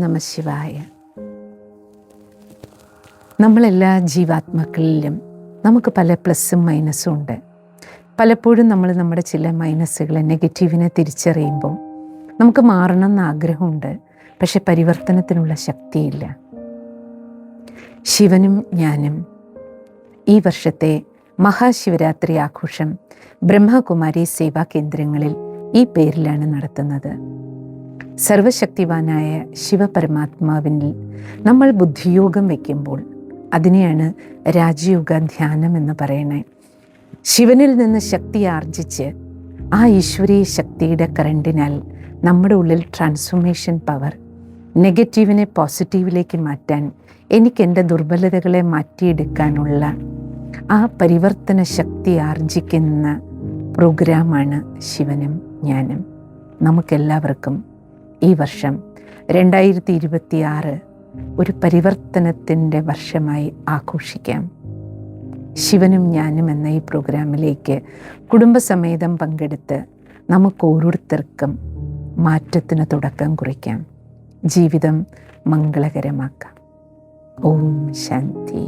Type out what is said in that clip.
നമഃ ശിവായ. നമ്മളെല്ലാ ജീവാത്മാക്കളിലും നമുക്ക് പല പ്ലസ്സും മൈനസും ഉണ്ട്. പലപ്പോഴും നമ്മൾ നമ്മുടെ ചില മൈനസുകളെ, നെഗറ്റീവിനെ തിരിച്ചറിയുമ്പോൾ നമുക്ക് മാറണം എന്ന് ആഗ്രഹമുണ്ട്, പക്ഷെ പരിവർത്തനത്തിനുള്ള ശക്തിയില്ല. ശിവനും ഞാനും ഈ വർഷത്തെ മഹാശിവരാത്രി ആഘോഷം ബ്രഹ്മകുമാരി സേവാ കേന്ദ്രങ്ങളിൽ ഈ പേരിലാണ് നടത്തുന്നത്. സർവശക്തിവാനായ ശിവപരമാത്മാവിൽ നമ്മൾ ബുദ്ധിയോഗം വയ്ക്കുമ്പോൾ അതിനെയാണ് രാജയോഗ ധ്യാനം എന്ന് പറയണേ. ശിവനിൽ നിന്ന് ശക്തി ആർജിച്ച് ആ ഈശ്വരീയ ശക്തിയുടെ കറണ്ടിനാൽ നമ്മുടെ ഉള്ളിൽ ട്രാൻസ്ഫോർമേഷൻ പവർ, നെഗറ്റീവിനെ പോസിറ്റീവിലേക്ക് മാറ്റാൻ, എനിക്ക് എൻ്റെ ദുർബലതകളെ മാറ്റിയെടുക്കാനുള്ള ആ പരിവർത്തന ശക്തി ആർജിക്കുന്ന പ്രോഗ്രാമാണ് ശിവനും ഞാനും. നമുക്കെല്ലാവർക്കും ഈ വർഷം 2026 ഒരു പരിവർത്തനത്തിൻ്റെ വർഷമായി ആഘോഷിക്കാം. ശിവനും ഞാനും എന്ന ഈ പ്രോഗ്രാമിലേക്ക് കുടുംബസമേതം പങ്കെടുത്ത് നമുക്ക് ഓരോരുത്തർക്കും മാറ്റത്തിന് തുടക്കം കുറിക്കാം. ജീവിതം മംഗളകരമാക്കാം. ഓം ശാന്തി.